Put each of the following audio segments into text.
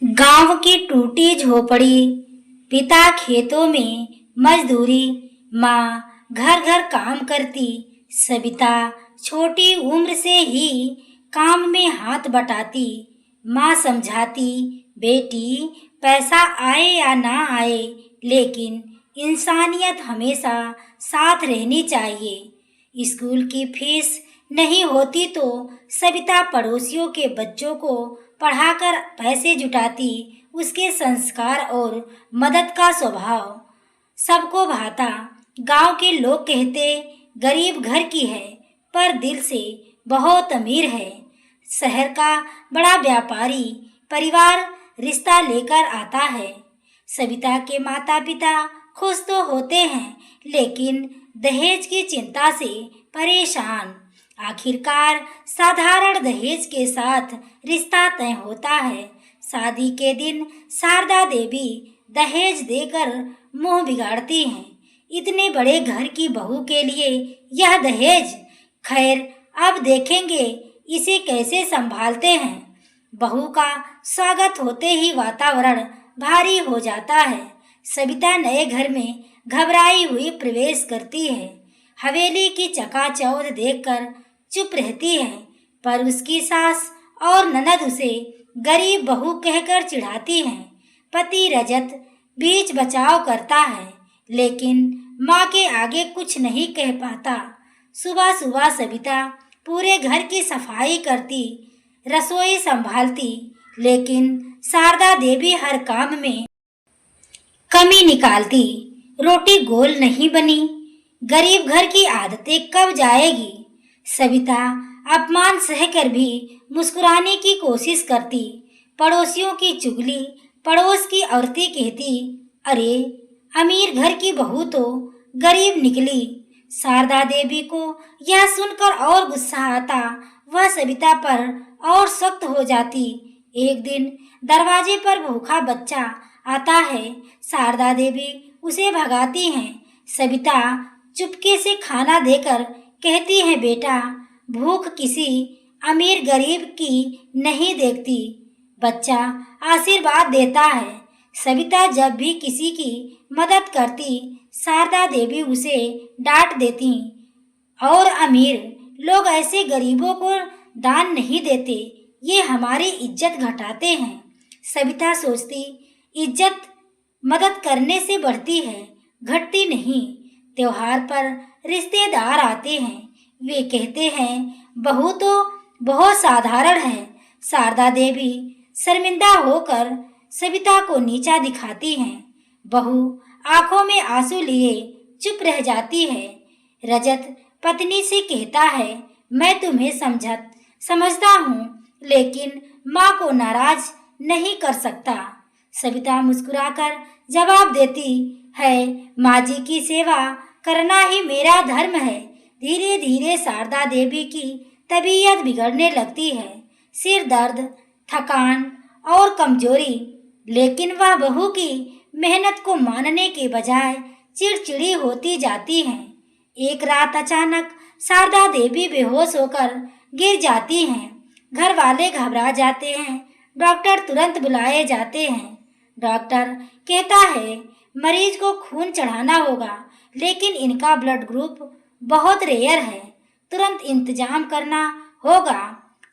गांव की टूटी झोपड़ी, पिता खेतों में मजदूरी, माँ घर घर काम करती। सविता छोटी उम्र से ही काम में हाथ बटाती। माँ समझाती, बेटी पैसा आए या ना आए, लेकिन इंसानियत हमेशा साथ रहनी चाहिए। स्कूल की फीस नहीं होती तो सविता पड़ोसियों के बच्चों को पढ़ाकर पैसे जुटाती। उसके संस्कार और मदद का स्वभाव सबको भाता। गांव के लोग कहते गरीब घर की है, पर दिल से बहुत अमीर है। शहर का बड़ा व्यापारी परिवार रिश्ता लेकर आता है। सविता के माता पिता खुश तो होते हैं, लेकिन दहेज की चिंता से परेशान। आखिरकार साधारण दहेज के साथ रिश्ता तय होता है। शादी के दिन शारदा देवी दहेज देकर मुंह बिगाड़ती हैं। इतने बड़े घर की बहू के लिए यह दहेज। खैर, अब देखेंगे इसे कैसे संभालते हैं। बहू का स्वागत होते ही वातावरण भारी हो जाता है। सविता नए घर में घबराई हुई प्रवेश करती है। हवेली की चकाचौंध देखकर चुप रहती है, पर उसकी सास और ननद उसे गरीब बहू कहकर चिढ़ाती हैं। पति रजत बीच बचाव करता है, लेकिन माँ के आगे कुछ नहीं कह पाता। सुबह सुबह सविता पूरे घर की सफाई करती, रसोई संभालती, लेकिन शारदा देवी हर काम में कमी निकालती। रोटी गोल नहीं बनी, गरीब घर की आदतें कब जाएगी। सविता अपमान सहकर भी मुस्कुराने की कोशिश करती। पड़ोसियों की चुगली, पड़ोस की औरतें कहती, अरे अमीर घर की बहू तो गरीब निकली। शारदा देवी को यह सुनकर और गुस्सा आता। वह सविता पर और सख्त हो जाती। एक दिन दरवाजे पर भूखा बच्चा आता है। शारदा देवी उसे भगाती हैं। सविता चुपके से खाना देकर कहती है, बेटा भूख किसी अमीर गरीब की नहीं देखती। बच्चा आशीर्वाद देता है। सविता जब भी किसी की मदद करती, शारदा देवी उसे डांट देती। और अमीर लोग ऐसे गरीबों को दान नहीं देते, ये हमारी इज्जत घटाते हैं। सविता सोचती, इज्जत मदद करने से बढ़ती है, घटती नहीं। त्योहार पर रिश्तेदार आते हैं। वे कहते हैं, बहू तो बहुत साधारण है। शारदा देवी शर्मिंदा होकर सविता को नीचा दिखाती हैं। बहू आंखों में आंसू लिए चुप रह जाती है। रजत पत्नी से कहता है, मैं तुम्हें समझता हूँ, लेकिन माँ को नाराज नहीं कर सकता। सविता मुस्कुराकर जवाब देती है, माँ जी की सेवा करना ही मेरा धर्म है। धीरे धीरे शारदा देवी की तबीयत बिगड़ने लगती है। सिर दर्द, थकान और कमजोरी, लेकिन वह बहू की मेहनत को मानने के बजाय चिड़चिड़ी होती जाती हैं। एक रात अचानक शारदा देवी बेहोश होकर गिर जाती हैं। घर वाले घबरा जाते हैं। डॉक्टर तुरंत बुलाए जाते हैं। डॉक्टर कहता है, मरीज को खून चढ़ाना होगा, लेकिन इनका ब्लड ग्रुप बहुत रेयर है, तुरंत इंतजाम करना होगा।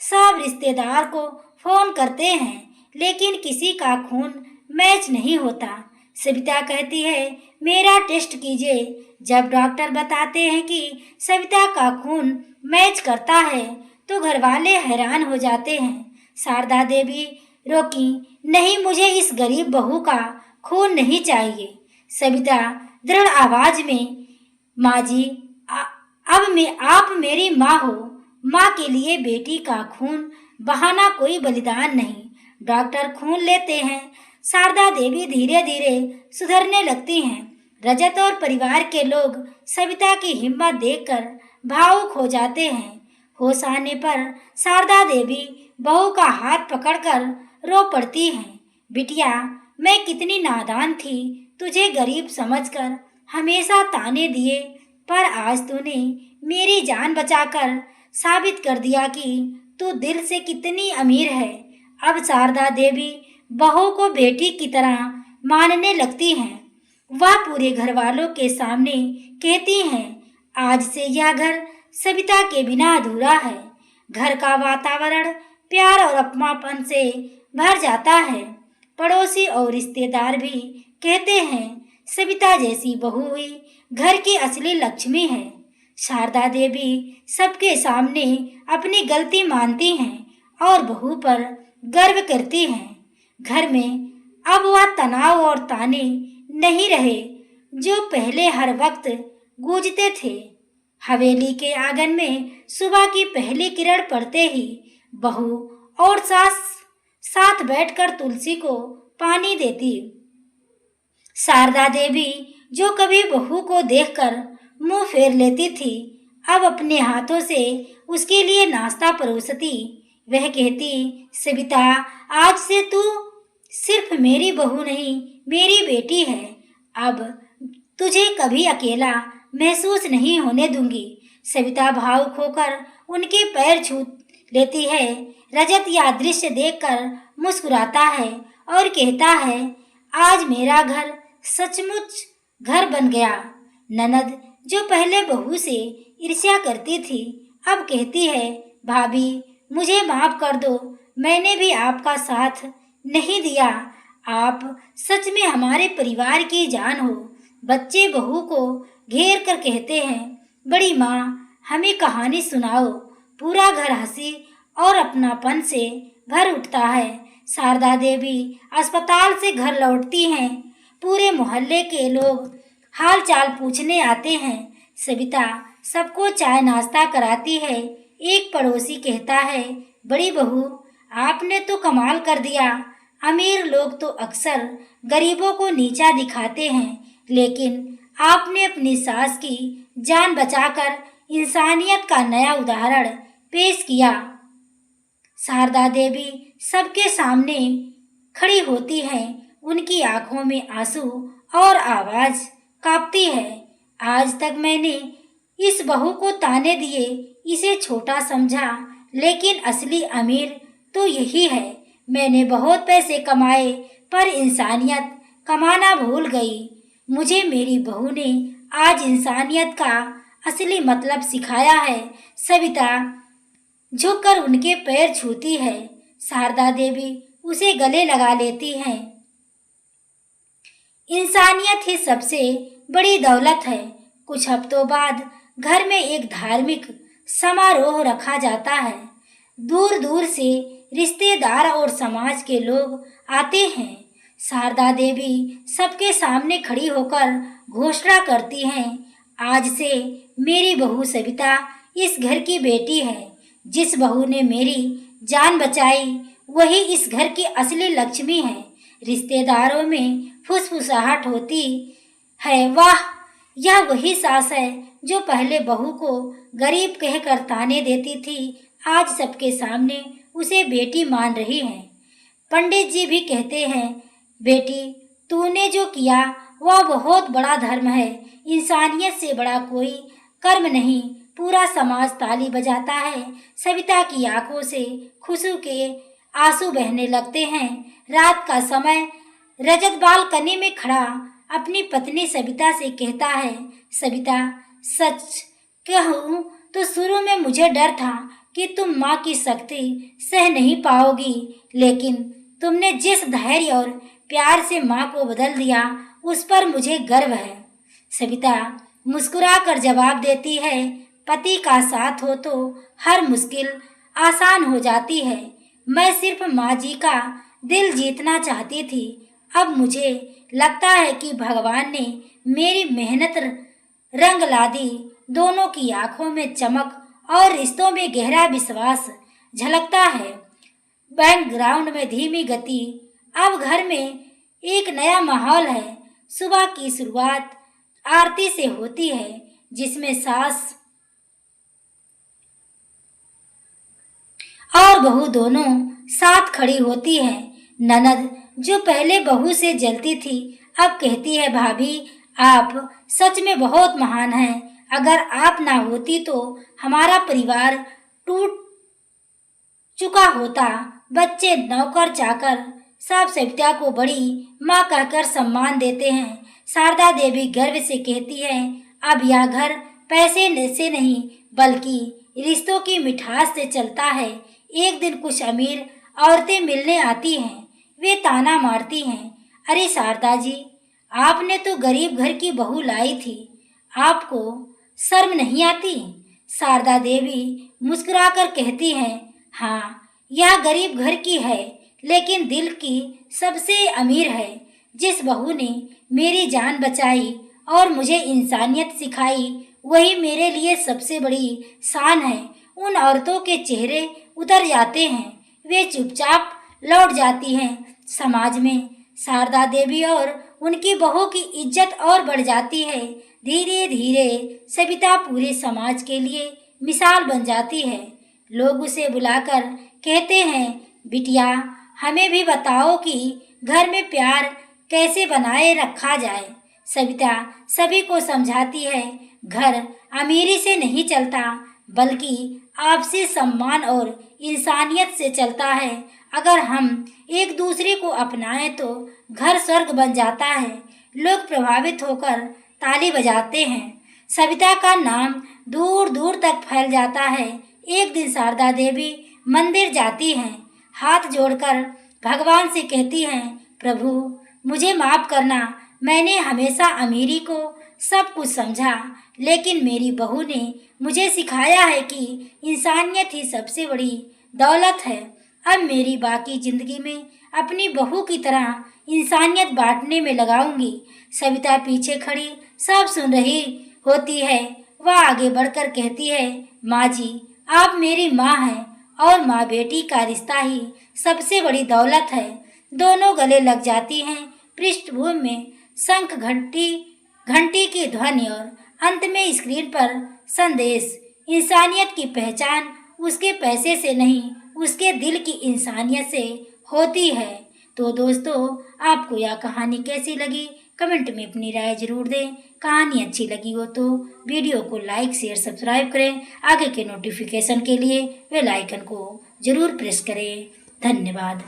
सब रिश्तेदार को फोन करते हैं, लेकिन किसी का खून मैच नहीं होता। सविता कहती है, मेरा टेस्ट कीजिए। जब डॉक्टर बताते हैं कि सविता का खून मैच करता है, तो घर वाले हैरान हो जाते हैं। शारदा देवी रोकी, नहीं, मुझे इस गरीब बहू का खून नहीं चाहिए। सविता दृढ़ आवाज में, माँ जी, आप मेरी माँ हो। माँ के लिए बेटी का खून बहाना कोई बलिदान नहीं। डॉक्टर खून लेते हैं। शारदा देवी धीरे धीरे सुधरने लगती हैं। रजत और परिवार के लोग सविता की हिम्मत देखकर भावुक हो जाते हैं। होश आने पर शारदा देवी बहू का हाथ पकड़कर रो पड़ती हैं। बिटिया, मैं कितनी नादान थी, तुझे गरीब समझकर हमेशा ताने दिए, पर आज तूने मेरी जान बचाकर साबित कर दिया कि तू दिल से कितनी अमीर है। अब शारदा देवी बहू को बेटी की तरह मानने लगती हैं। वह पूरे घर वालों के सामने कहती हैं, आज से यह घर सविता के बिना अधूरा है। घर का वातावरण प्यार और अपनापन से भर जाता है। पड़ोसी और रिश्तेदार भी कहते हैं, सविता जैसी बहू हुई घर की असली लक्ष्मी है। शारदा देवी सबके सामने अपनी गलती मानती हैं और बहू पर गर्व करती हैं। घर में अब वह तनाव और ताने नहीं रहे जो पहले हर वक्त गूंजते थे। हवेली के आंगन में सुबह की पहली किरण पड़ते ही बहू और सास साथ बैठकर तुलसी को पानी देती। शारदा देवी जो कभी बहू को देखकर मुंह फेर लेती थी, अब अपने हाथों से उसके लिए नाश्ता परोसती। वह कहती, सविता, आज से तू सिर्फ मेरी बहू नहीं, मेरी बेटी है। अब तुझे कभी अकेला महसूस नहीं होने दूंगी। सविता भावुक होकर उनके पैर छू लेती है। रजत यह दृश्य देखकर मुस्कुराता है और कहता है, आज मेरा घर सचमुच घर बन गया। ननद जो पहले बहू से ईर्ष्या करती थी, अब कहती है, भाभी मुझे माफ कर दो, मैंने भी आपका साथ नहीं दिया। आप सच में हमारे परिवार की जान हो। बच्चे बहू को घेर कर कहते हैं, बड़ी माँ हमें कहानी सुनाओ। पूरा घर हंसी और अपनापन से भर उठता है। शारदा देवी अस्पताल से घर लौटती हैं। पूरे मोहल्ले के लोग हाल चाल पूछने आते हैं। सविता सबको चाय नाश्ता कराती है। एक पड़ोसी कहता है, बड़ी बहू आपने तो कमाल कर दिया। अमीर लोग तो अक्सर गरीबों को नीचा दिखाते हैं, लेकिन आपने अपनी सास की जान बचाकर इंसानियत का नया उदाहरण पेश किया। शारदा देवी सबके सामने खड़ी होती है। उनकी आंखों में आंसू और आवाज कांपती है। आज तक मैंने इस बहू को ताने दिए, इसे छोटा समझा, लेकिन असली अमीर तो यही है। मैंने बहुत पैसे कमाए पर इंसानियत कमाना भूल गई। मुझे मेरी बहू ने आज इंसानियत का असली मतलब सिखाया है। सविता झुककर उनके पैर छूती है। शारदा देवी उसे गले लगा लेती हैं। इंसानियत ही सबसे बड़ी दौलत है। कुछ हफ्तों बाद घर में एक धार्मिक समारोह रखा जाता है। दूर दूर से रिश्तेदार और समाज के लोग आते हैं। शारदा देवी सबके सामने खड़ी होकर घोषणा करती हैं, आज से मेरी बहू सविता इस घर की बेटी है। जिस बहू ने मेरी जान बचाई वही इस घर की असली लक्ष्मी है। रिश्तेदारों में फुसफुसाहट होती है, वाह, यह वही सास है जो पहले बहू को गरीब कहकर ताने देती थी, आज सबके सामने उसे बेटी मान रही है। पंडित जी भी कहते हैं, बेटी तूने जो किया वह बहुत बड़ा धर्म है। इंसानियत से बड़ा कोई कर्म नहीं। पूरा समाज ताली बजाता है। सविता की आंखों से खुशी के आंसू बहने लगते हैं। रात का समय रजत बालकनी में खड़ा अपनी पत्नी सविता से कहता है, सविता सच कहूँ तो शुरू में मुझे डर था कि तुम माँ की शक्ति सह नहीं पाओगी, लेकिन तुमने जिस धैर्य और प्यार से माँ को बदल दिया उस पर मुझे गर्व है। सविता मुस्कुरा कर जवाब देती है, पति का साथ हो तो हर मुश्किल आसान हो जाती है। मैं सिर्फ माँ जी का दिल जीतना चाहती थी। अब मुझे लगता है कि भगवान ने मेरी मेहनत रंग ला दी। दोनों की आंखों में चमक और रिश्तों में गहरा विश्वास झलकता है। बैकग्राउंड में धीमी गति। अब घर में एक नया माहौल है। सुबह की शुरुआत आरती से होती है, जिसमें सास और बहू दोनों साथ खड़ी होती है। ननद जो पहले बहू से जलती थी अब कहती है, भाभी आप सच में बहुत महान हैं। अगर आप ना होती तो हमारा परिवार टूट चुका होता। बच्चे नौकर चाकर सब सविता को बड़ी माँ कहकर सम्मान देते हैं। शारदा देवी गर्व से कहती है, अब यह घर पैसे से नहीं बल्कि रिश्तों की मिठास से चलता है। एक दिन कुछ अमीर औरतें मिलने आती हैं। वे ताना मारती हैं, अरे शारदा जी, आपने तो गरीब घर की बहू लाई थी, आपको शर्म नहीं आती? शारदा देवी मुस्कुराकर कहती हैं, हाँ, यह गरीब घर की है, लेकिन दिल की सबसे अमीर है। जिस बहू ने मेरी जान बचाई और मुझे इंसानियत सिखाई, वही मेरे लिए सबसे बड़ी शान है। उन औरतों के चेहरे उतर जाते हैं, वे चुपचाप लौट जाती हैं। समाज में शारदा देवी और उनकी बहू की इज्जत और बढ़ जाती है। धीरे धीरे सविता पूरे समाज के लिए मिसाल बन जाती है। लोग उसे बुलाकर कहते हैं, बिटिया, हमें भी बताओ कि घर में प्यार कैसे बनाए रखा जाए। सविता सभी को समझाती है, घर अमीरी से नहीं चलता बल्कि आपसी सम्मान और इंसानियत से चलता है। अगर हम एक दूसरे को अपनाएं तो घर स्वर्ग बन जाता है। लोग प्रभावित होकर ताली बजाते हैं। सविता का नाम दूर दूर तक फैल जाता है। एक दिन शारदा देवी मंदिर जाती हैं, हाथ जोड़कर भगवान से कहती हैं, प्रभु, मुझे माफ करना, मैंने हमेशा अमीरी को सब कुछ समझा, लेकिन मेरी बहू ने मुझे सिखाया है कि इंसानियत ही सबसे बड़ी दौलत है। अब मेरी बाकी जिंदगी में अपनी बहू की तरह इंसानियत बांटने में लगाऊंगी। सविता पीछे खड़ी सब सुन रही होती है। वह आगे बढ़कर कहती है, माँ जी, आप मेरी माँ हैं और माँ बेटी का रिश्ता ही सबसे बड़ी दौलत है। दोनों गले लग जाती हैं। पृष्ठभूमि में शंख घंटी की ध्वनि और अंत में स्क्रीन पर संदेश, इंसानियत की पहचान उसके पैसे से नहीं, उसके दिल की इंसानियत से होती है। तो दोस्तों, आपको यह कहानी कैसी लगी कमेंट में अपनी राय जरूर दें। कहानी अच्छी लगी हो तो वीडियो को लाइक शेयर सब्सक्राइब करें। आगे के नोटिफिकेशन के लिए बेल आइकन को जरूर प्रेस करें। धन्यवाद।